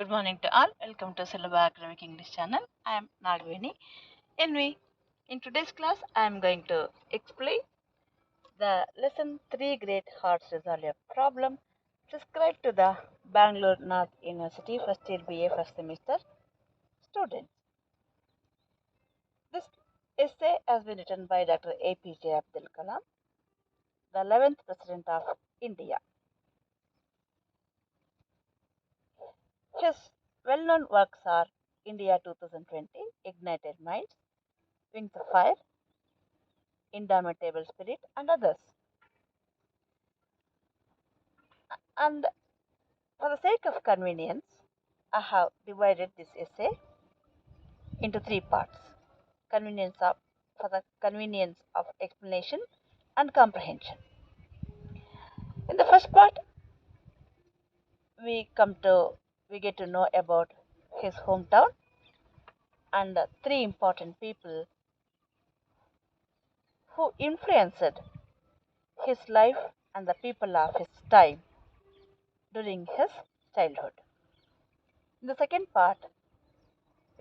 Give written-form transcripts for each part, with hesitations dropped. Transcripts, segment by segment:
Good morning to all. Welcome to Syllabus Academic English channel. I am Nagavini. In today's class, I am going to explain the lesson 3 Great Hearts Resolve a Problem prescribed to the Bangalore North University first year BA first semester students. This essay has been written by Dr. APJ Abdul Kalam, the 11th President of India. His well-known works are India 2020, Ignited Minds, Wings of Fire, Indomitable Spirit, and others. And for the sake of convenience, I have divided this essay into 3 parts. For the convenience of explanation and comprehension. In the first part, we get to know about his hometown and 3 important people who influenced his life and the people of his time during his childhood. In the second part,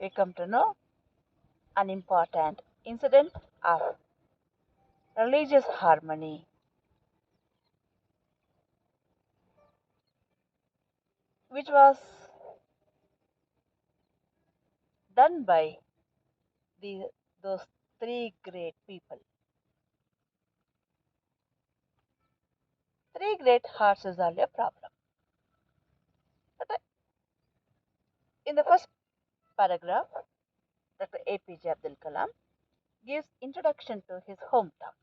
we come to know an important incident of religious harmony, which was done by those 3 great people. 3 great hearts resolve a problem. But in the first paragraph, Dr. APJ Abdul Kalam gives introduction to his hometown.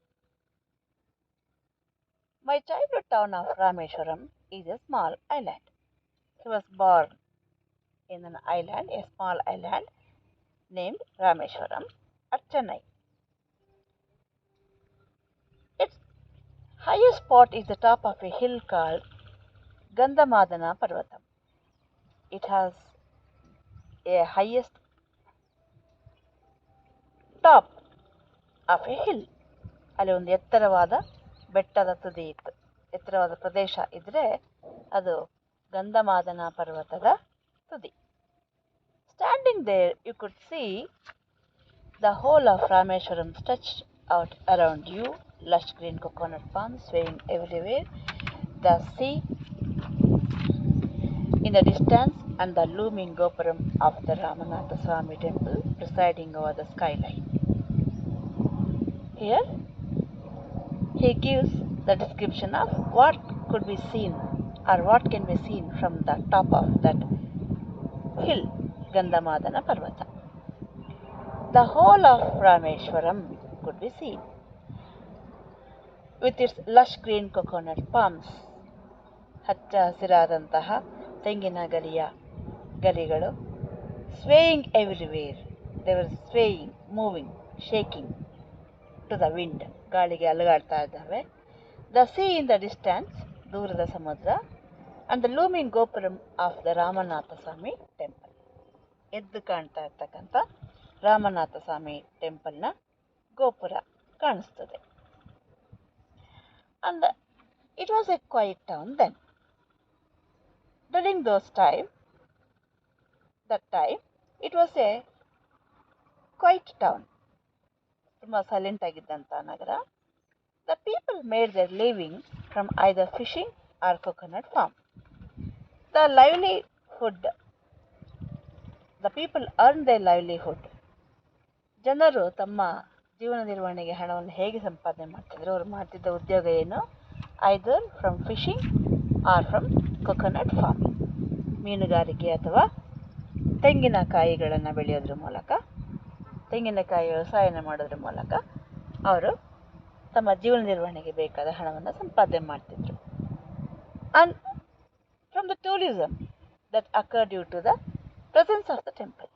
My childhood town of Rameshwaram is a small island. He was born in an island, a small island named Rameshwaram at Chennai. Its highest spot is the top of a hill called Gandhamadana Parvatam. It has a highest top of a hill. ಅಲ್ಲಿ ಒಂದು ಎತ್ತರವಾದ ಬೆಟ್ಟದ ತುದಿ ಇತ್ತು. ಎತ್ತರವಾದ ಪ್ರದೇಶ ಇದ್ರೆ ಅದು ಗಂಧಮಾದನ ಪರ್ವತದ ತುದಿ. Standing there, you could see the whole of Rameshwaram stretched out around you, lush green coconut palms swaying everywhere, the sea in the distance, and the looming gopuram of the Ramanatha Swami temple presiding over the skyline. Here, he gives the description of what could be seen or what can be seen from the top of that hill, Gandhamadana Parvata. The whole of Rameshwaram could be seen with its lush green coconut palms. ಹಚ್ಚ ಹಸಿರಾದಂತಹ ತೆಂಗಿನ ಗರಿಗಳು swaying everywhere. They were swaying, moving, shaking to the wind. ಗಾಳಿಗೆ ಅಲುಗಾಡ್ತಾ ಇದ್ದಾವೆ. The sea in the distance, ದೂರದ ಸಮುದ್ರ, and the looming gopuram of the Ramanatha Swami temple. ಎದ್ದು ಕಾಣ್ತಾ ಇರ್ತಕ್ಕಂಥ ರಾಮನಾಥ ಸ್ವಾಮಿ ಟೆಂಪಲ್ನ ಗೋಪುರ ಕಾಣಿಸ್ತದೆ. And it was a quiet town then. During that time, it was a quiet town. ತುಂಬ ಸೈಲೆಂಟ್ ಆಗಿದ್ದಂಥ ನಗರ. The people made their living from either fishing or coconut farm. The people earned their livelihood. ಜನರು ತಮ್ಮ ಜೀವನ ನಿರ್ವಹಣೆಗೆ ಹಣವನ್ನು ಹೇಗೆ ಸಂಪಾದನೆ ಮಾಡ್ತಿದ್ರು, ಅವರು ಮಾಡ್ತಿದ್ದ ಉದ್ಯೋಗ ಏನು? Either from fishing or from coconut farming, ಮೀನುಗಾರಿಕೆ ಅಥವಾ ತೆಂಗಿನಕಾಯಿಗಳನ್ನು ಬೆಳೆಯೋದ್ರ ಮೂಲಕ, ತೆಂಗಿನಕಾಯಿ ವ್ಯವಸಾಯನ ಮಾಡೋದ್ರ ಮೂಲಕ ಅವರು ತಮ್ಮ ಜೀವನ ನಿರ್ವಹಣೆಗೆ ಬೇಕಾದ ಹಣವನ್ನು ಸಂಪಾದನೆ ಮಾಡ್ತಿದ್ರು. And from the tourism that occurred due to the presence of the temple.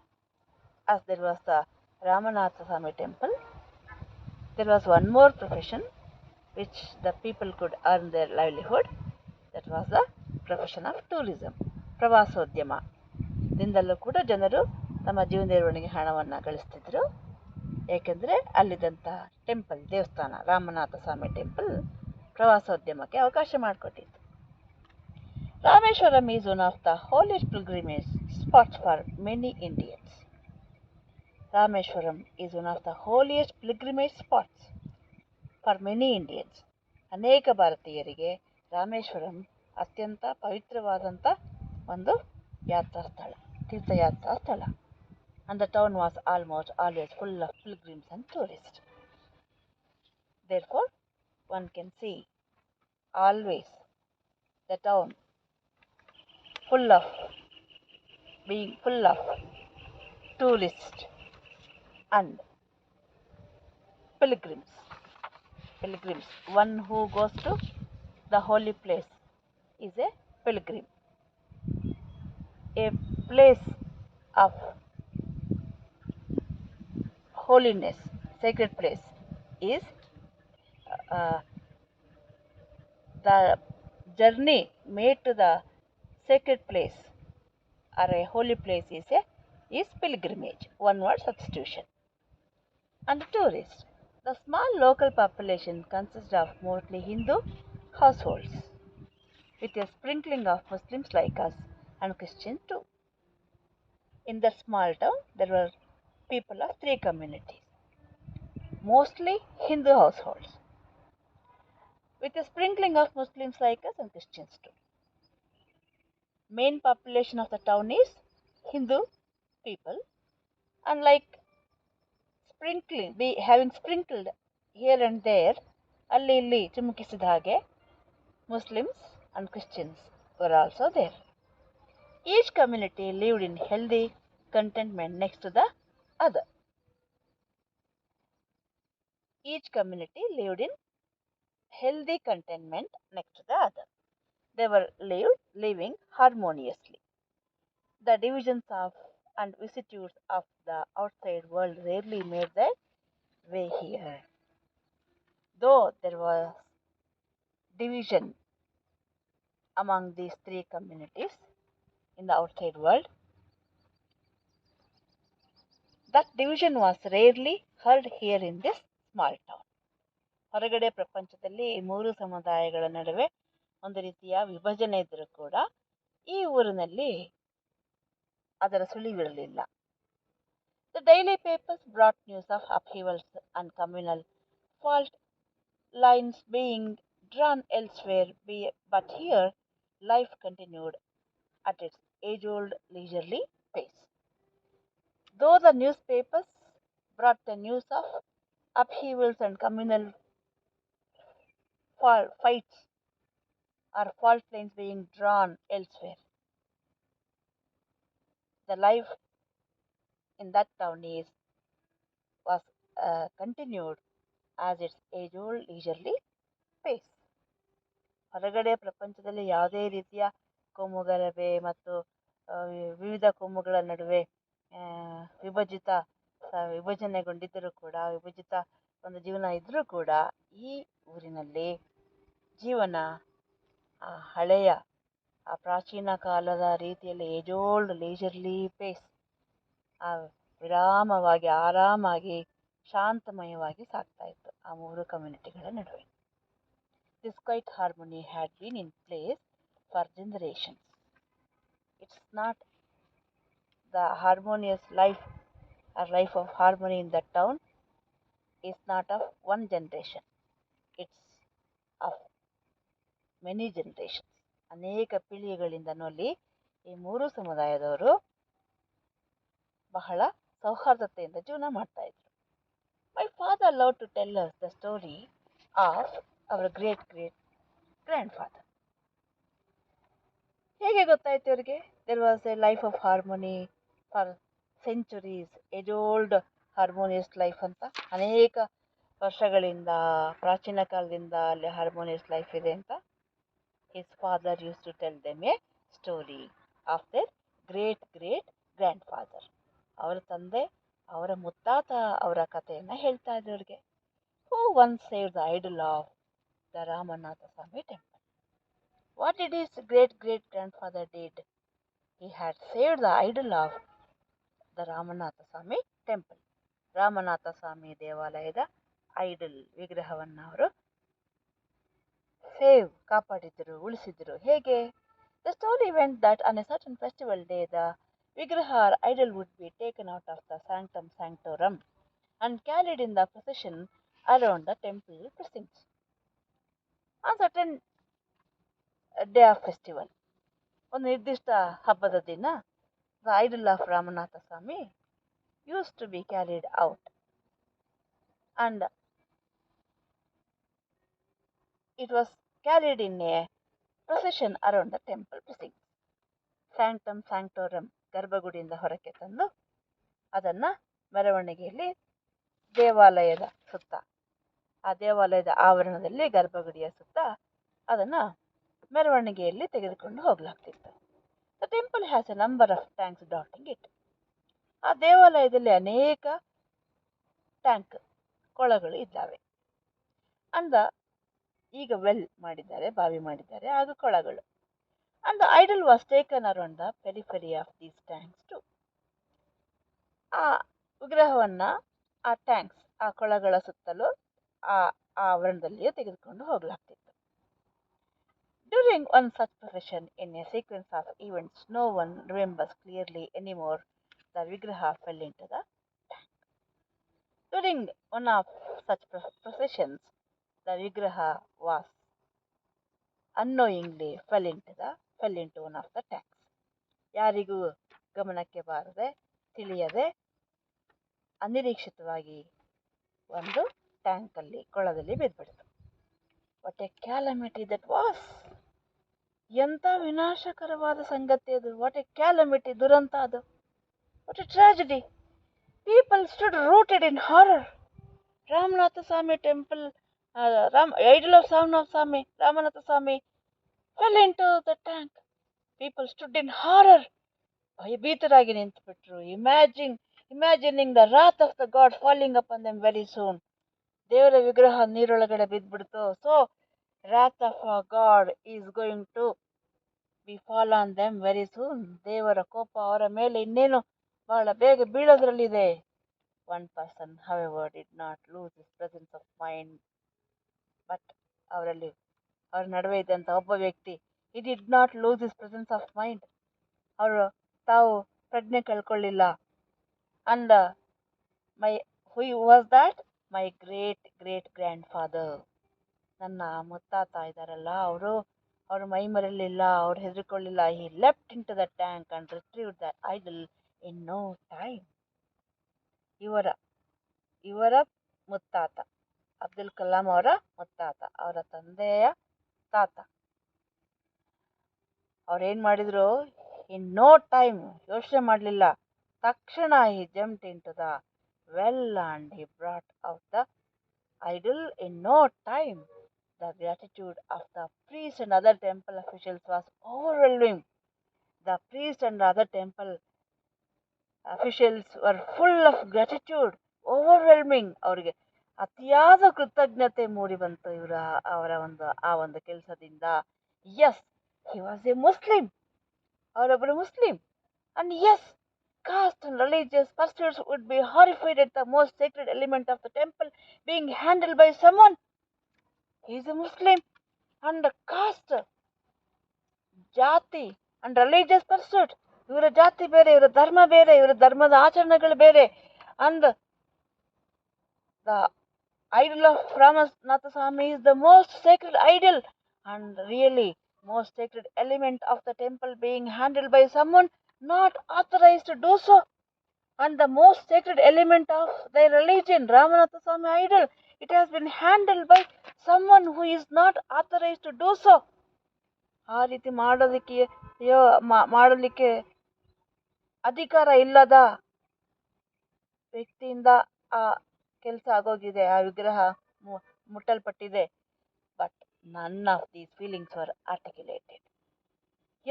As there was the Ramanatha Swami temple, there was one more profession which the people could earn their livelihood. That was the profession of tourism, ಪ್ರವಾಸೋದ್ಯಮ. ದಿಂದಲೂ ಕೂಡ ಜನರು ತಮ್ಮ ಜೀವನ ನಿರ್ವಹಣೆಗೆ ಹಣವನ್ನು ಗಳಿಸ್ತಿದ್ರು. ಏಕೆಂದರೆ ಅಲ್ಲಿದ್ದಂಥ temple, ದೇವಸ್ಥಾನ, Ramnath Swamy temple ಪ್ರವಾಸೋದ್ಯಮಕ್ಕೆ ಅವಕಾಶ ಮಾಡಿಕೊಟ್ಟಿತ್ತು. Rameshwaram is one of the holiest pilgrimage spots for many Indians. Rameshwaram is one of the holiest pilgrimage spots for many Indians. ಅನೇಕ ಭಾರತೀಯರಿಗೆ ರಾಮೇಶ್ವರಂ ಅತ್ಯಂತ ಪವಿತ್ರವಾದಂಥ ಒಂದು ಯಾತ್ರಾ ಸ್ಥಳ, ತೀರ್ಥಯಾತ್ರಾ ಸ್ಥಳ. And the town was almost always full of pilgrims and tourists. Therefore, one can see always the town being full of tourists and pilgrims. One who goes to the holy place is a pilgrim. A place of holiness, sacred place, is uh, the journey made to the sacred place or a holy place is pilgrimage, one word substitution. And tourists. The small local population consists of mostly Hindu households, with a sprinkling of Muslims like us and Christians too. In that small town, there were people of three communities, mostly Hindu households, with a sprinkling of Muslims like us and Christians too. Main population of the town is Hindu people, and like having sprinkled here and there, ಅಲ್ಲಿ ಇಲ್ಲಿ ಚಿಮುಕಿಸಿದ ಹಾಗೆ Muslims and Christians were also there. Each community lived in healthy contentment next to the other. Each community lived in healthy contentment next to the other. They were living harmoniously. The divisions of and vicissitudes of the outside world rarely made their way here. Though there was division among these three communities in the outside world, that division was rarely heard here in this small town. ಹೊರಗಡೆ ಪ್ರಪಂಚದಲ್ಲಿ ಈ ಮೂರು ಸಮುದಾಯಗಳ ನಡುವೆ ಒಂದು ರೀತಿಯ ವಿಭಜನೆ ಇದ್ದರೂ ಕೂಡ ಈ ಊರಿನಲ್ಲಿ ಅದರ ಸುಳಿವಿರಲಿಲ್ಲ. The daily papers brought news of upheavals and communal fault lines being drawn elsewhere, but here life continued at its age-old leisurely pace. Though the newspapers brought the news of upheavals and communal fights or fault lines being drawn elsewhere, the life in that town was continued as its age-old leisurely pace. ಹೊರಗಡೆ ಪ್ರಪಂಚದಲ್ಲಿ ಯಾವುದೇ ರೀತಿಯ ಕೋಮುಗಲಭೆ ಮತ್ತು ವಿವಿಧ ಕೋಮುಗಳ ನಡುವೆ ವಿಭಜನೆಗೊಂಡಿದ್ದರೂ ಕೂಡ, ವಿಭಜಿತ ಒಂದು ಜೀವನ ಇದ್ದರೂ ಕೂಡ, ಈ ಊರಿನಲ್ಲಿ ಜೀವನ ಹಳೆಯ ಪ್ರಾಚೀನ ಕಾಲದ ರೀತಿಯಲ್ಲಿ ಏಜೋಲ್ಡ್ ಲೇಜರ್ಲಿ ಪೇಸ್ ವಿರಾಮವಾಗಿ, ಆರಾಮಾಗಿ, ಶಾಂತಮಯವಾಗಿ ಸಾಗ್ತಾ ಇತ್ತು ಆ ಮೂರು ಕಮ್ಯುನಿಟಿಗಳ ನಡುವೆ. This quiet harmony had been in place for generations. It's not the harmonious life or life of harmony in that town is not of one generation. It's of many generations. ಅನೇಕ ಪೀಳಿಗೆಗಳಿಂದನೂ ಅಲ್ಲಿ ಈ ಮೂರು ಸಮುದಾಯದವರು ಬಹಳ ಸೌಹಾರ್ದತೆಯಿಂದ ಜೀವನ ಮಾಡ್ತಾ ಇದ್ರು. My father loved to tell us the story of our great grandfather. ಹೇಗೆ ಗೊತ್ತಾಯ್ತು ಅವರಿಗೆ there was a life of harmony for centuries, age-old harmonious life ಅಂತ? ಅನೇಕ ವರ್ಷಗಳಿಂದ, ಪ್ರಾಚೀನ ಕಾಲದಿಂದ ಅಲ್ಲಿ ಹಾರ್ಮೋನಿಯಸ್ ಲೈಫ್ ಇದೆ ಅಂತ. His father used to tell them a story of their great grandfather. ಅವರ ತಂದೆ, ಅವರ ಮುತ್ತಾತ ಅವರ ಕಥೆಯನ್ನು ಹೇಳ್ತಾ ಇದ್ದವ್ರಿಗೆ. Who once saved the idol of the Ramanatha Swami temple? What did his great grandfather did? He had saved the idol of the Ramanatha Swami temple. Ramnath ಸ್ವಾಮಿ ದೇವಾಲಯದ idle ವಿಗ್ರಹವನ್ನು ಅವರು ಕಾಪಾಡಿದ್ರು, ಉಳಿಸಿದ್ರು. ಹೇಗೆ? The story went that on a certain festival day, the Vigraha or idol would be taken out of the sanctum sanctorum and carried in the procession around the temple precincts. On certain day of festival, ಒಂದು ನಿರ್ದಿಷ್ಟ ಹಬ್ಬದ ದಿನ, the idol of Ramanatha Swami used to be carried out and it was carried in a procession around the temple precincts. Sanctum sanctorum ಗರ್ಭಗುಡಿಯಿಂದ ಹೊರಕ್ಕೆ ತಂದು ಅದನ್ನು ಮೆರವಣಿಗೆಯಲ್ಲಿ ದೇವಾಲಯದ ಸುತ್ತ, ಆ ದೇವಾಲಯದ ಆವರಣದಲ್ಲಿ ಗರ್ಭಗುಡಿಯ ಸುತ್ತ ಅದನ್ನು ಮೆರವಣಿಗೆಯಲ್ಲಿ ತೆಗೆದುಕೊಂಡು ಹೋಗಲಾಗ್ತಿತ್ತು. The temple has a number of tanks dotting it. ಆ ದೇವಾಲಯದಲ್ಲಿ ಅನೇಕ ಟ್ಯಾಂಕ್, ಕೊಳಗಳು ಇದ್ದಾವೆ. ಅಂದ ಈಗ ವೆಲ್ ಮಾಡಿದ್ದಾರೆ, ಬಾವಿ ಮಾಡಿದ್ದಾರೆ, ಆಗ ಕೊಳಗಳು. And the idol was taken around the periphery of these tanks too. ಆ ವಿಗ್ರಹವನ್ನು ಆ ಟ್ಯಾಂಕ್ಸ್, ಆ ಕೊಳಗಳ ಸುತ್ತಲೂ ಆ ಆವರಣದಲ್ಲಿಯೇ ತೆಗೆದುಕೊಂಡು ಹೋಗಲಾಗ್ತಿತ್ತು. During one such procession in a sequence of events no one remembers clearly anymore, the Vigraha fell into the tank. During one of such processions, the Vigraha was unknowingly fell into one of the tanks. ಯಾರಿಗೂ ಗಮನಕ್ಕೆ ಬಾರದೆ, ತಿಳಿಯದೆ, ಅನಿರೀಕ್ಷಿತವಾಗಿ ಒಂದು ಟ್ಯಾಂಕಲ್ಲಿ, ಕೊಳದಲ್ಲಿ ಬಿದ್ದುಬಿಡ್ತು. What a calamity that was! ಎಂಥ ವಿನಾಶಕರವಾದ ಸಂಗತಿ ಅದು! ವಾಟ್ ಎ ಕ್ಯಾಲಮಿಟಿ, ದುರಂತ ಅದು! What a tragedy! People stood rooted in horror. Ramanatha Swamy temple, idol of Swamy Ramanatha Swamy fell into the tank. People stood in horror. ಭಯಭೀತರಾಗಿ ನಿಂತುಬಿಟ್ರು. Imagining the wrath of the god falling upon them very soon. ದೇವರ ವಿಗ್ರಹ ನೀರೊಳಗಡೆ ಬಿದ್ದುಬಿಡ್ತು. So wrath of god is going to be fall on them very soon. ದೇವರ ಕೋಪ ಅವರ ಮೇಲೆ ಇನ್ನೇನು ಬಹಳ ಬೇಗ ಬೀಳೋದ್ರಲ್ಲಿದೆ. One person however did not lose his presence of mind. But ಅವರ ನಡುವೆ ಇದ್ದಂಥ ಒಬ್ಬ ವ್ಯಕ್ತಿ, he did not lose his presence of mind. ಅವರು ತಾವು ಪ್ರಜ್ಞೆ ಕಳ್ಕೊಳ್ಳಿಲ್ಲ. And who was that? My great grandfather. ನನ್ನ ಮುತ್ತಾತ ಇದ್ದಾರಲ್ಲ, ಅವರು ಮೈ ಮರಲಿಲ್ಲ, ಅವ್ರು ಹೆದರ್ಕೊಳ್ಳಿಲ್ಲ. he leapt into the tank and retrieved the idol in no time. ಇವರ ಮುತ್ತಾತ, ಅಬ್ದುಲ್ ಕಲಾಂ ಅವರ ಮುತ್ತಾತ, ಅವರ ತಂದೆಯ ತಾತ, ಅವ್ರೇನ್ ಮಾಡಿದ್ರು? ಇನ್ ನೋ ಟೈಮ್, ಯೋಚನೆ ಮಾಡಲಿಲ್ಲ, ತಕ್ಷಣ he jumped into the well and he brought out the idol in no time. The gratitude of the priest and other temple officials was overwhelming. The priest and other temple officials were full of gratitude, overwhelming. ಅವರಿಗೆ ಅತಿಯಾದ ಕೃತಜ್ಞತೆ ಮೂಡಿ ಬಂತು ಆ ಒಂದು ಕೆಲಸದಿಂದ. Yes, he was a Muslim. ಅವರೊಬ್ಬರು ಮುಸ್ಲಿಂ. And yes, caste and religious pursuits would be horrified at the most sacred element of the temple being handled by someone. He is a Muslim. And caste, ಜಾತಿ and religious pursuit, ಇವರ ಜಾತಿ ಬೇರೆ, ಇವರ ಧರ್ಮ ಬೇರೆ, ಇವರ ಧರ್ಮದ ಆಚರಣೆಗಳು ಬೇರೆ. And the idol of Ramanatha Swami is the most sacred idol and really most sacred element of the temple being handled by someone not authorized to do so. And the most sacred element of their religion, Ramanatha Swami idol, it has been handled by someone who is not authorized to do so. ಆ ರೀತಿ ಮಾಡಲಿಕ್ಕೆ ಅಧಿಕಾರ ಇಲ್ಲದ ವ್ಯಕ್ತಿಯಿಂದ ಆ ಕೆಲಸ ಆಗೋಗಿದೆ, ಆ ವಿಗ್ರಹ ಮುಟ್ಟಲ್ಪಟ್ಟಿದೆ. But none of these feelings were articulated.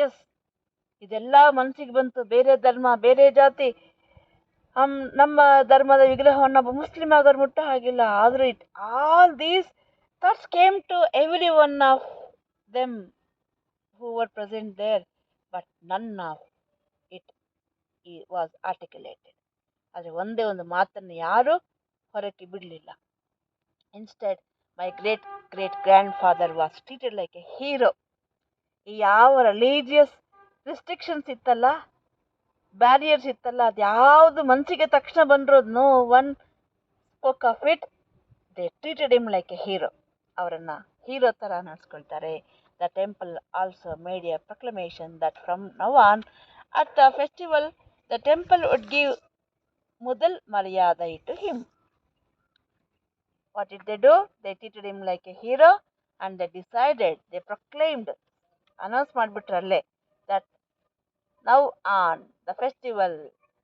Yes, ಇದೆಲ್ಲ ಮನಸ್ಸಿಗೆ ಬಂತು. ಬೇರೆ ಧರ್ಮ, ಬೇರೆ ಜಾತಿ, ನಮ್ಮ ಧರ್ಮದ ವಿಗ್ರಹವನ್ನು ಒಬ್ಬ ಮುಸ್ಲಿಂ ಆಗೋರು ಮುಟ್ಟೋ ಹಾಗಿಲ್ಲ. ಆದರೂ all these thoughts came to every one of them who were present there, but none of it was articulated. ಆದರೆ ಒಂದೇ ಒಂದು ಮಾತನ್ನು ಯಾರು ಹೊರಕ್ಕೆ ಬಿಡಲಿಲ್ಲ. Instead, my great grandfather was treated like a hero. ಈ ಯಾವ ರಿಲಿಜಿಯಸ್ ರಿಸ್ಟ್ರಿಕ್ಷನ್ಸ್ ಇತ್ತಲ್ಲ, ಬ್ಯಾರಿಯರ್ಸ್ ಇತ್ತಲ್ಲ, ಅದು ಯಾವುದು ಮನಸ್ಸಿಗೆ ತಕ್ಷಣ ಬಂದಿರೋದು, no one spoke of it. They treated him like a hero. ಅವರನ್ನು ಹೀರೋ ಥರ ನಡೆಸ್ಕೊಳ್ತಾರೆ. The temple also made a proclamation that from now on at the festival the temple would give Mudal Maryada to him. What did they do? They treated him like a hero, and they decided, they proclaimed, announce ಮಾಡಿಬಿಟ್ರಲ್ಲೇ, that now on the festival,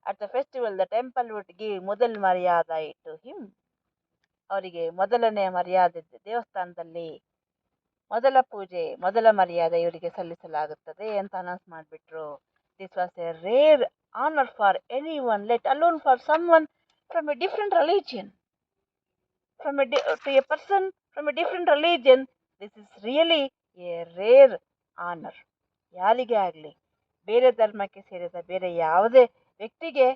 at the festival the temple would give Mudal Maryada to him. ಅವರಿಗೆ ಮೊದಲನೇ ಮರ್ಯಾದೆ ದೇವಸ್ಥಾನದಲ್ಲಿ ಮೊದಲ ಪೂಜೆ, ಮೊದಲ ಮರ್ಯಾದೆ ಇವರಿಗೆ ಸಲ್ಲಿಸಲಾಗುತ್ತದೆ ಅಂತ ಅನೌನ್ಸ್ ಮಾಡಿಬಿಟ್ರು. This was a rare honor for anyone, let alone for someone from a different religion. To a person from a different religion, this is really a rare honor. ಯಾರಿಗೆ ಆಗಲಿ, ಬೇರೆ ಧರ್ಮಕ್ಕೆ ಸೇರಿದ ಬೇರೆ ಯಾವುದೇ ವ್ಯಕ್ತಿಗೆ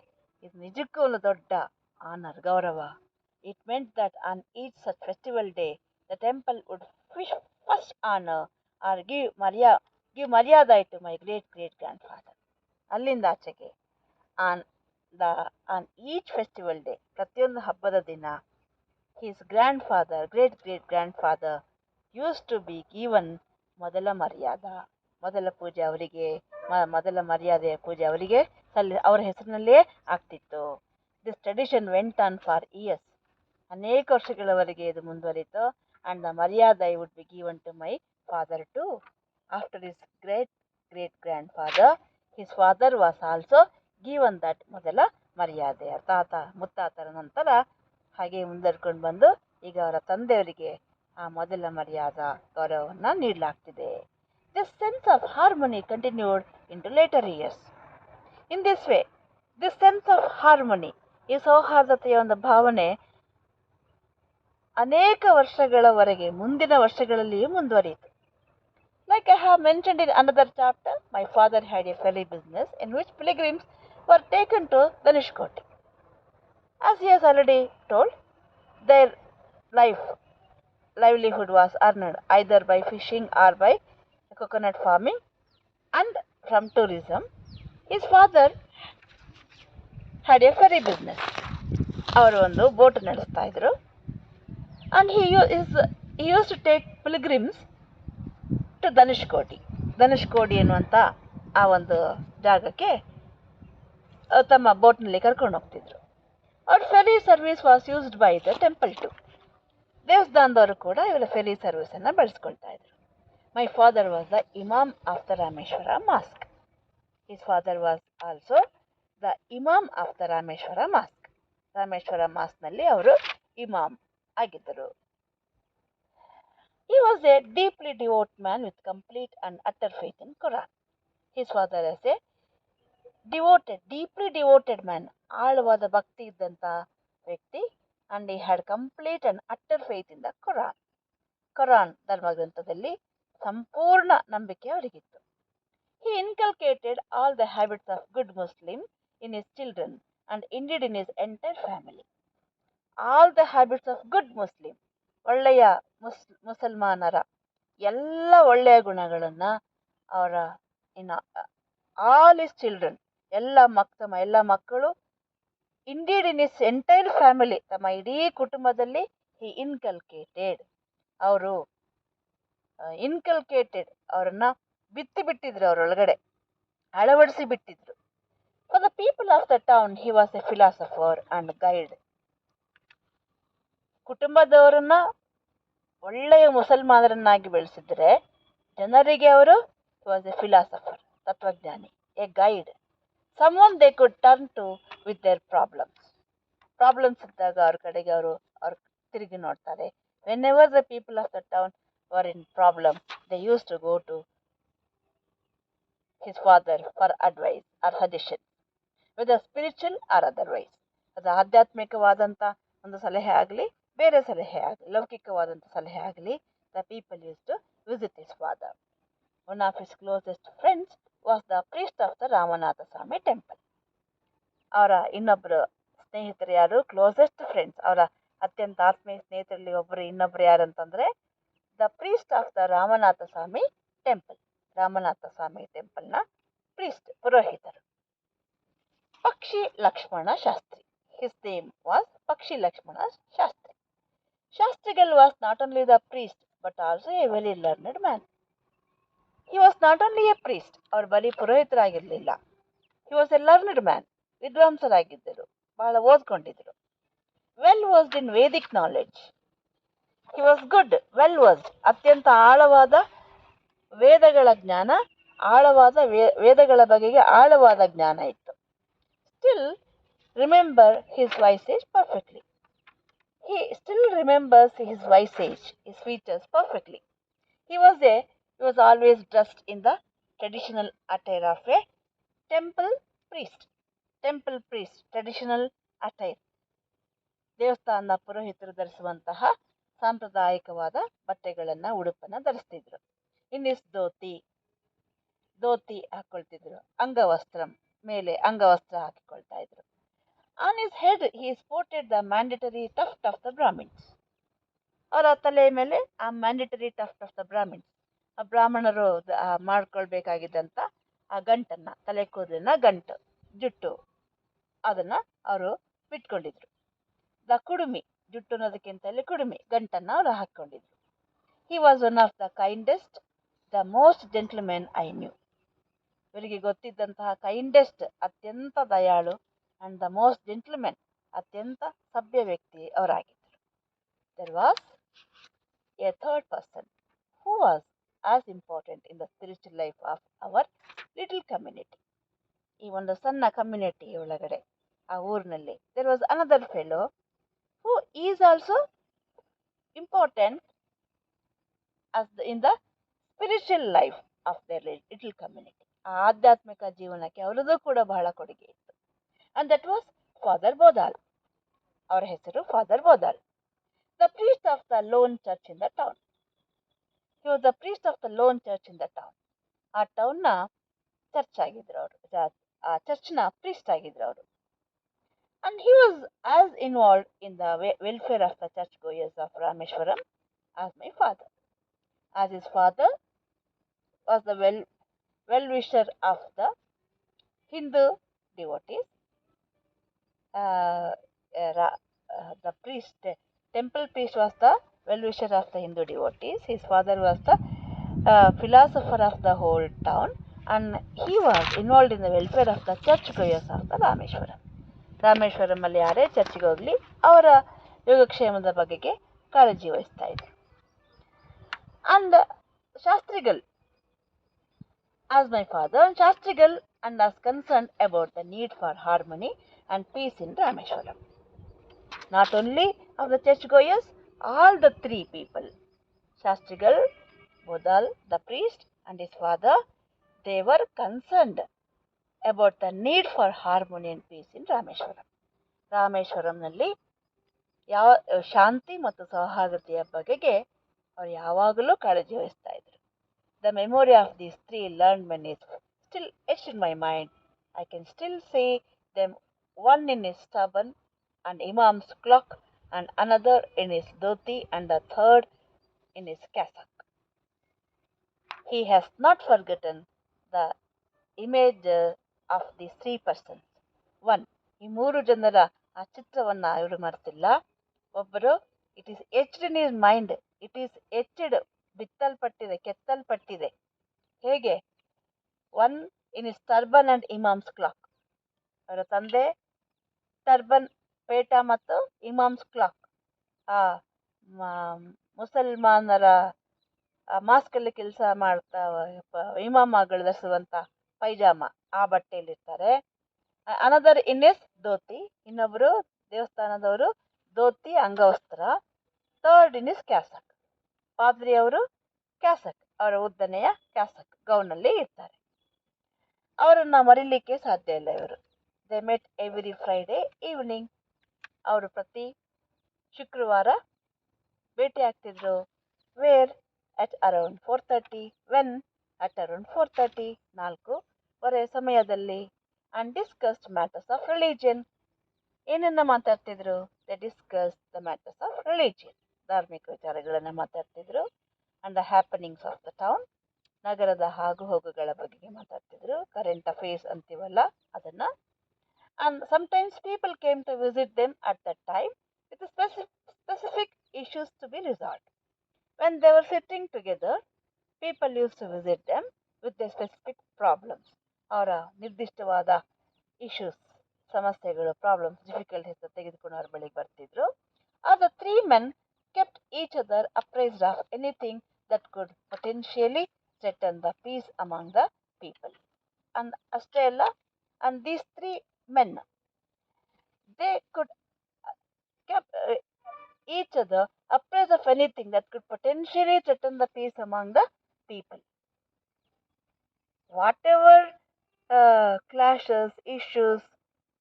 ಇದು ನಿಜಕ್ಕೂ ಒಂದು ದೊಡ್ಡ ಆನರ್, ಗೌರವ. It meant that on each such festival day, the temple would first honor or give Maryada to my great grandfather. ಅಲ್ಲಿಂದ ಆಚೆಗೆ on each festival day, ಪ್ರತಿಯೊಂದು ಹಬ್ಬದ ದಿನ, his great grandfather used to be given ಮೊದಲ ಮರ್ಯಾದ, ಮೊದಲ ಪೂಜೆ ಅವರಿಗೆ, ಮೊದಲ ಮರ್ಯಾದೆಯ ಪೂಜೆ ಅವರಿಗೆ ಅವರ ಹೆಸರಿನಲ್ಲೇ ಆಗ್ತಿತ್ತು. This tradition went on for years. ಅನೇಕ ವರ್ಷಗಳವರೆಗೆ ಇದು ಮುಂದುವರಿತು. And the maryada would be given to my father too. After his great grandfather, his father was also given that modala maryade. ಮುತ್ತಾತರ ನಂತರ ಹಾಗೆ ಮುಂದರ್ಕೊಂಡು ಬಂದು ಈಗ ಅವರ ತಂದೆಯವರಿಗೆ ಆ ಮೊದಲ ಮರ್ಯಾದ ಗೌರವವನ್ನು ನೀಡಲಾಗ್ತಿದೆ. This sense of harmony continued into later years. In this way, this sense of harmony, ಈ ಸೌಹಾರ್ದತೆಯ ಒಂದು ಭಾವನೆ ಅನೇಕ ವರ್ಷಗಳವರೆಗೆ, ಮುಂದಿನ ವರ್ಷಗಳಲ್ಲಿಯೂ ಮುಂದುವರಿಯಿತು. Like I have mentioned in another chapter, my father had a ferry business in which pilgrims were taken to Dhanishkoti. As he has already told, their livelihood was earned either by fishing or by coconut farming and from tourism. His father had a ferry business. ಅವರು ಒಂದು boat ನಡೆಸ್ತಾ ಇದ್ರು. And he used to take pilgrims to Dhanushkodi ಎನ್ನುವಂಥ ಆ ಒಂದು ಜಾಗಕ್ಕೆ ತಮ್ಮ ಬೋಟ್ನಲ್ಲಿ ಕರ್ಕೊಂಡು ಹೋಗ್ತಿದ್ರು. ಅವ್ರ ferry service was used by the temple too. ದೇವಸ್ಥಾನದವರು ಕೂಡ ಇವರ ಫೆರಿ ಸರ್ವಿಸನ್ನು ಬಳಸ್ಕೊಳ್ತಾ ಇದ್ರು. My father was the imam of the Rameshwara mosque. His father was also the imam of the Rameshwara mosque. Rameshwara ಮಾಸ್ಕ್ನಲ್ಲಿ ಅವರು ಇಮಾಮ್ ಆಗಿದ್ದರು. He was a deeply devout man with complete and utter faith in Quran. His father is a deeply devoted man, ಆಳವಾದ ಭಕ್ತಿ ಇದ್ದಂಥ ವ್ಯಕ್ತಿ. and he had complete and utter faith in the Quran. Quran ಧರ್ಮಗ್ರಂಥದಲ್ಲಿ ಸಂಪೂರ್ಣ ನಂಬಿಕೆ ಅವರಿಗಿತ್ತು. He inculcated all the habits of good Muslim in his children and indeed in his entire family. All the habits of good Muslim, ಒಳ್ಳೆಯ ಮುಸಲ್ಮಾನರ ಎಲ್ಲ ಒಳ್ಳೆಯ ಗುಣಗಳನ್ನು ಅವರ all his children, ತಮ್ಮ ಎಲ್ಲ ಮಕ್ಕಳು, indeed in his entire family, ತಮ್ಮ ಇಡೀ ಕುಟುಂಬದಲ್ಲಿ ಹಿ ಇನ್ಕಲ್ಕೇಟೆಡ್, ಅವರನ್ನು ಬಿತ್ತಿಬಿಟ್ಟಿದ್ರು, ಅವರೊಳಗಡೆ ಅಳವಡಿಸಿ ಬಿಟ್ಟಿದ್ರು. For the people of the town he was a philosopher and guide. ಕುಟುಂಬದವರನ್ನ ಒಳ್ಳೆಯ ಮುಸಲ್ಮಾನರನ್ನಾಗಿ ಬೆಳೆಸಿದ್ರೆ, ಜನರಿಗೆ ಅವರು ವಾಸ್ ಎ ಫಿಲಾಸಫರ್, ತತ್ವಜ್ಞಾನಿ, a guide, someone they could turn to with their problems ಇದ್ದಾಗ ಅವ್ರ ಕಡೆಗೆ ಅವರು ತಿರುಗಿ ನೋಡ್ತಾರೆ. whenever the people of the town were in problem, they used to go to his father for advice or suggestion, whether spiritual or otherwise. ಅದು ಆಧ್ಯಾತ್ಮಿಕವಾದಂಥ ಒಂದು ಸಲಹೆ ಆಗಲಿ, ಬೇರೆ ಸಲಹೆ ಆಗಲಿ, ಲೌಕಿಕವಾದಂಥ ಸಲಹೆ ಆಗಲಿ, the people used to visit his father. One of his closest friends was the priest of the Ramanatha Swamy temple. ಅವರ ಇನ್ನೊಬ್ಬರು ಸ್ನೇಹಿತರು ಯಾರು? ಕ್ಲೋಸೆಸ್ಟ್ ಫ್ರೆಂಡ್ಸ್, ಅವರ ಅತ್ಯಂತ ಆತ್ಮೀಯ ಸ್ನೇಹಿತರಲ್ಲಿ ಇನ್ನೊಬ್ಬರು ಯಾರಂತಂದರೆ the priest of the Ramanatha Swamy temple. Ramanatha Swamy ಟೆಂಪಲ್ನ ಪ್ರೀಸ್ಟ್, ಪುರೋಹಿತರು. Pakshi Lakshmana Shastri. His name was Pakshi Lakshmana Shastri. Shastrigal was not only the priest but also a very learned man. He was not only a priest, ಅವರು ಬರೀ ಪುರೋಹಿತರಾಗಿರಲಿಲ್ಲ. He was a learned man. ವಿದ್ವಾಂಸರಾಗಿದ್ದರು, ಬಹಳ ಓದ್ಕೊಂಡಿದ್ರು. Well versed in Vedic knowledge. He was good, well versed, ಅತ್ಯಂತ ಆಳವಾದ ವೇದಗಳ ಜ್ಞಾನ, ಆಳವಾದ ವೇದಗಳ ಬಗೆಗೆ ಆಳವಾದ ಜ್ಞಾನ ಇತ್ತು. Still remember his visage perfectly. He still remembers his visage, his features perfectly. He was always dressed in the traditional attire of a temple priest. Temple priest, traditional attire. ದೇವಸ್ಥಾನದ ಪುರೋಹಿತರು ಧರಿಸುವಂತಹ ಸಾಂಪ್ರದಾಯಿಕವಾದ ಬಟ್ಟೆಗಳನ್ನ, ಉಡುಪನ್ನ ಧರಿಸ್ತಿದ್ರು. ಇನ್ ಇಸ್ ಧೋತಿ ಹಾಕೊಳ್ತಿದ್ರು. ಅಂಗವಸ್ತ್ರಂ, ಮೇಲೆ ಅಂಗವಸ್ತ್ರ ಹಾಕಿಕೊಳ್ತಾ ಇದ್ರು. On his head he sported the mandatory tuft of the Brahmins. ಅವರ ತಲೆಯ ಮೇಲೆ ಆ mandatory tuft of the Brahmins, ಆ ಬ್ರಾಹ್ಮಣರು ಮಾಡ್ಕೊಳ್ಬೇಕಾಗಿದ್ದಂತ ಆ ಗಂಟನ್ನ, ತಲೆ ಕೂದಲಿನ ಗಂಟು, ಜುಟ್ಟು, ಅದನ್ನ ಅವರು ಬಿಟ್ಕೊಂಡಿದ್ರು. ದ ಕುಡುಮಿ, ಜುಟ್ಟು ಅನ್ನೋದಕ್ಕಿಂತ ಕುಡುಮಿ, ಗಂಟನ್ನ ಅವರು ಹಾಕೊಂಡಿದ್ರು. He was one of the kindest, the most gentlemen I knew. ಇವರಿಗೆ ಗೊತ್ತಿದ್ದಂತಹ ಕೈಂಡೆಸ್ಟ್, ಅತ್ಯಂತ ದಯಾಳು, ಅಂಡ್ ದ ಮೋಸ್ಟ್ ಜೆಂಟ್ಲ್ಮೆನ್, ಅತ್ಯಂತ ಸಭ್ಯ ವ್ಯಕ್ತಿ ಅವರಾಗಿದ್ದರು. There was a third person who was as important in the spiritual life of our little community. ಈ ಒಂದು ಸಣ್ಣ ಕಮ್ಯುನಿಟಿ ಒಳಗಡೆ, ಆ ಊರಿನಲ್ಲಿ, there was another fellow who is also important in the spiritual life of their little community. ಆ ಆಧ್ಯಾತ್ಮಿಕ ಜೀವನಕ್ಕೆ ಅವರದು ಕೂಡ ಬಹಳ ಕೊಡುಗೆ ಇತ್ತು. and that was father Bodal. ಅವರ ಹೆಸರು father Bodal. the priest of the lone church in the town. He was the priest of the lone church in the town. ಆ ಟೌನ್ನ ಚರ್ಚ್ ಆಗಿದ್ರು ಅವರು, ಆ ಚರ್ಚ್ನ ಪ್ರೀಸ್ಟ್ ಆಗಿದ್ರು ಅವರು. And he was as involved in the welfare of the churchgoers of Rameshwaram as my father. As his father was the well-wisher of the Hindu devotees, the priest, temple priest was the well-wisher of the Hindu devotees. His father was the philosopher of the whole town, and he was involved in the welfare of the churchgoers of the Rameshwaram. Rameswaram ಅಲ್ಲಿ ಯಾರೇ ಚರ್ಚ್ಗೆ ಹೋಗ್ಲಿ ಅವರ ಯೋಗಕ್ಷೇಮದ ಬಗೆಗೆ ಕಾಳಜಿ ವಹಿಸ್ತಾ ಇದ್ರು. And Shastrigal as my father, Shastrigal and was concerned about the need for harmony and peace in Rameshwaram. Not only of the churchgoers, all the three people, Shastrigal, Bodal, the priest, and his father, they were concerned about the need for harmony and peace in Rameshwaram. ರಾಮೇಶ್ವರಂನಲ್ಲಿ ಶಾಂತಿ ಮತ್ತು ಸೌಹಾರ್ದತೆಯ ಬಗೆಗೆ ಅವರು ಯಾವಾಗಲೂ ಕಾಳಜಿ ವಹಿಸ್ತಾ ಇದ್ರು. The memory of these three learned men is still etched in my mind. I can still see them, one in his turban and Imam's cloak, and another in his dhoti, and the third in his cassock. He has not forgotten the image of these three persons. One, ಈ ಮೂರು ಜನರ ಆ ಚಿತ್ರವನ್ನ ಇವರು ಮರೆತಿಲ್ಲ. ಒಬ್ಬರು, it is etched in his mind, it is etched, ಬಿತ್ತಲ್ಪಟ್ಟಿದೆ, ಕೆತ್ತಲ್ಪಟ್ಟಿದೆ. ಹೇಗೆ? One in his turban and imam's cloak. ಅವರ ತಂದೆ ಟರ್ಬನ್, ಪೇಟ ಮತ್ತು ಇಮಾಮ್ಸ್ ಕ್ಲಾಕ್, ಆ ಮುಸಲ್ಮಾನರ ಮಾಸ್ಕಲ್ಲಿ ಕೆಲಸ ಮಾಡ್ತಾ ಇಮಾಮಗಳು ಧರಿಸುವಂತ ಪೈಜಾಮ, ಆ ಬಟ್ಟೆಯಲ್ಲಿರ್ತಾರೆ. ಅನದರ್ ಇನ್ ಇಸ್ ಧೋತಿ, ಇನ್ನೊಬ್ರು ದೇವಸ್ಥಾನದವರು ಧೋತಿ ಅಂಗವಸ್ತ್ರ. ಥರ್ಡ್ ಇನ್ ಇಸ್ ಕ್ಯಾಸಕ್, ಪಾದ್ರಿ ಅವರು ಕ್ಯಾಸಕ್, ಅವರ ಉದ್ದನೆಯ ಕ್ಯಾಸಕ್ ಗೌನಲ್ಲಿ ಇರ್ತಾರೆ. ಅವರನ್ನ ಮರಿಲಿಕ್ಕೆ ಸಾಧ್ಯ ಇಲ್ಲ ಇವರು. They met every Friday evening. ಅವರು ಪ್ರತಿ ಶುಕ್ರವಾರ ಭೇಟಿ ಆಗ್ತಿದ್ರು. Where at around 4:30, when at around 4:30, 4:15 ಸಮಯದಲ್ಲಿ. And discussed matters of religion. ಏನನ್ನ ಮಾತಾಡ್ತಿದ್ರು? They discuss the matters of religion, ಧಾರ್ಮಿಕ ವಿಚಾರಗಳನ್ನ ಮಾತಾಡ್ತಿದ್ರು. And the happenings of the town, ನಗರದ ಆಗು ಹೋಗುಗಳ ಬಗ್ಗೆ ಮಾತಾಡ್ತಿದ್ರು. ಕರೆಂಟ್ ಅಫೇರ್ಸ್ ಅಂತೀವಲ್ಲ ಅದನ್ನ. And sometimes people came to visit them at that time with specific issues to be resolved. When they were sitting together, people used to visit them with their specific problems ಅವರ ನಿರ್ದಿಷ್ಟವಾದ issues, ಸಮಸ್ಯೆಗಳು, problems, difficulties ತೆಗೆದುಕೊಂಡು ಅವರ ಬಳಿಗೆ ಬರ್ತಿದ್ರು. Or the three men kept each other apprised of anything that could potentially threaten the peace among the people. And ಅಷ್ಟೇ ಅಲ್ಲ, and these three men, they could kept each other apprised of anything that could potentially threaten the peace among the people. Whatever clashes, issues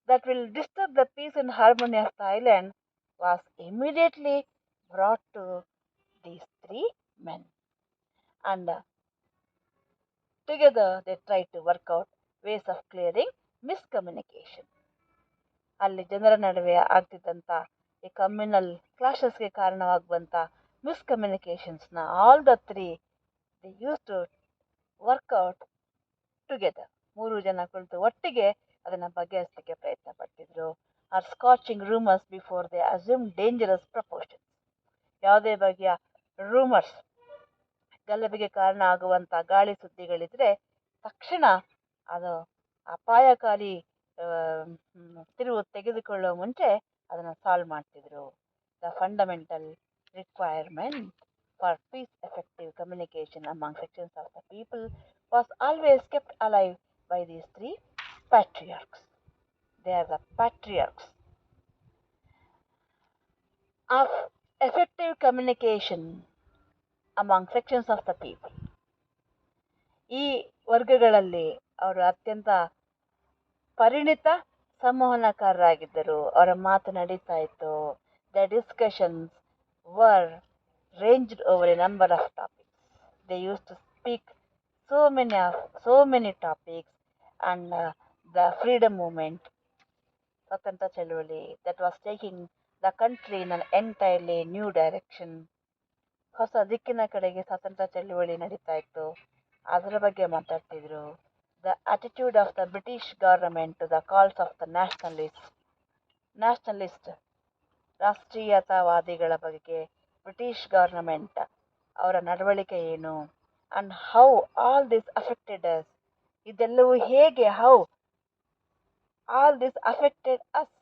that will disturb the peace and harmony of the island was immediately brought to these three men. And together they tried to work out ways of clearing miscommunication. ಅಲ್ಲಿ ಜನರ ನಡುವೆ ಆಗ್ತಿದ್ದಂಥ ಈ communal ಕ್ಲಾಶಸ್ಗೆ ಕಾರಣವಾಗುವಂಥ ಮಿಸ್ಕಮ್ಯುನಿಕೇಶನ್ಸ್ನ all the three they use to work out together. ಮೂರು ಜನ ಕುಳಿತು ಒಟ್ಟಿಗೆ ಅದನ್ನು ಬಗೆಹರಿಸಲಿಕ್ಕೆ ಪ್ರಯತ್ನ ಪಡ್ತಿದ್ರು. Or scotching rumours before they assume dangerous proportions. ಯಾವುದೇ ಬಗೆಯ ರೂಮರ್ಸ್, ಗಲಭೆಗೆ ಕಾರಣ ಆಗುವಂಥ ಗಾಳಿ ಸುದ್ದಿಗಳಿದ್ರೆ ತಕ್ಷಣ ಅದು ಅಪಾಯಕಾರಿ ತಿರುವು ತೆಗೆದುಕೊಳ್ಳುವ ಮುಂಚೆ ಅದನ್ನು ಸಾಲ್ವ್ ಮಾಡ್ತಿದ್ರು. The fundamental requirement for peace effective communication among sections of the people was always kept alive by these three patriarchs. They are the patriarchs of effective communication among sections of the people. ಈ ವರ್ಗಗಳಲ್ಲಿ ಅವರು ಅತ್ಯಂತ ಪರಿಣಿತ ಸಂವಹನಕಾರರಾಗಿದ್ದರು. ಅವರ ಮಾತು ನಡೀತಾ ಇತ್ತು. The discussions var ranged over a number of topics. They used to speak so many topics, and the freedom movement, Swatanta Chalvali, that was taking the country in an entirely new direction. ಹೊಸ ದಿಕ್ಕಿನ ಕಡೆಗೆ ಸ್ವಾತಂತ್ರ್ಯ ಚಳುವಳಿ ನಡೀತಾ ಇತ್ತು. ಅದರ ಬಗ್ಗೆ ಮಾತಾಡ್ತಿದ್ರು. The attitude of the British government to the calls of the nationalist ರಾಷ್ಟ್ರೀಯತಾವಾದಿಗಳ ಬಗ್ಗೆ ಬ್ರಿಟಿಷ್ ಗವರ್ನಮೆಂಟ್ ಅವರ ನಡವಳಿಕೆ ಏನು, and how all this affected us, ಇದೆಲ್ಲವೂ ಹೇಗೆ, how all this affected us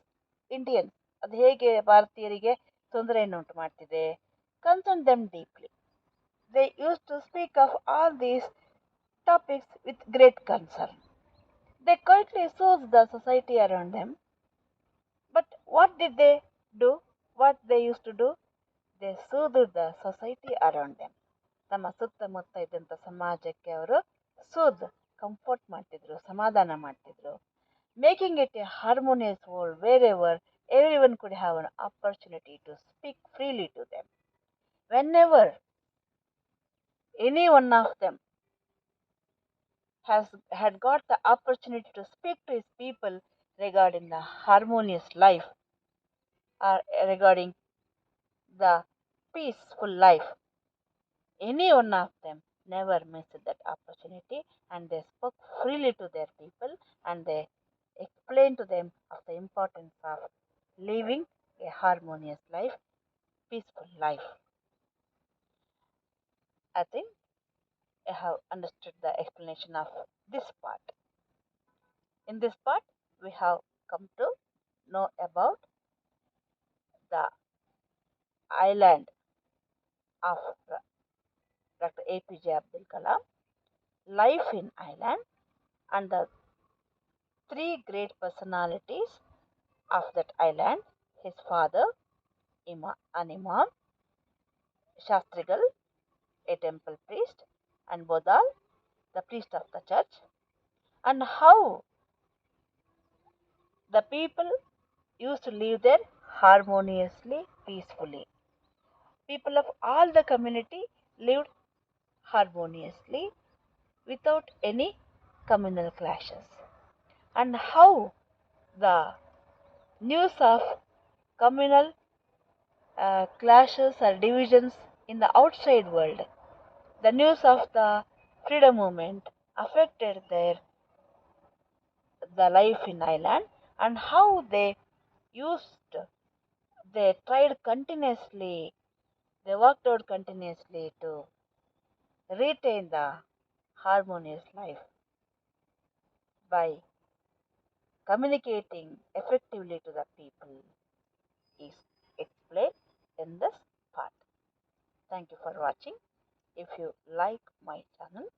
Indian, ಅದು ಹೇಗೆ ಭಾರತೀಯರಿಗೆ ತೊಂದರೆಯನ್ನು ಉಂಟು ಮಾಡ್ತಿದೆ. Concern them deeply. They use to speak of all these topics with great concern. They quietly ಸೋಸ್ the society around them. But what did they do? What they used to do? They soothed the society around them. ತಮ್ಮ ಸುತ್ತಮುತ್ತ ಇದ್ದಂಥ ಸಮಾಜಕ್ಕೆ ಅವರು comfort ಮಾಡ್ತಿದ್ರು, ಸಮಾಧಾನ ಮಾಡ್ತಿದ್ರು. Making it a harmonious world wherever every one could have an opportunity to speak freely to them. Whenever any one of them had got the opportunity to speak to his people regarding the harmonious life or regarding the peaceful life, any one of them never missed that opportunity, and they spoke freely to their people, and they explained to them of the importance of living a harmonious life, peaceful life. I think I have understood the explanation of this part. In this part, we have come to know about the island of Dr. APJ Abdul Kalam, life in Ireland, and the three great personalities of that island: his father, an imam, Shastrigal, a temple priest, and Bodal, the priest of the church, and how the people used to live there harmoniously, peacefully. People of all the community lived harmoniously without any communal clashes, and how the news of communal clashes or divisions in the outside world, the news of the freedom movement affected the life in Ireland, and how they used, they tried continuously, they worked out continuously to retain the harmonious life by communicating effectively to the people is explained in this part. Thank you for watching. If you like my channel,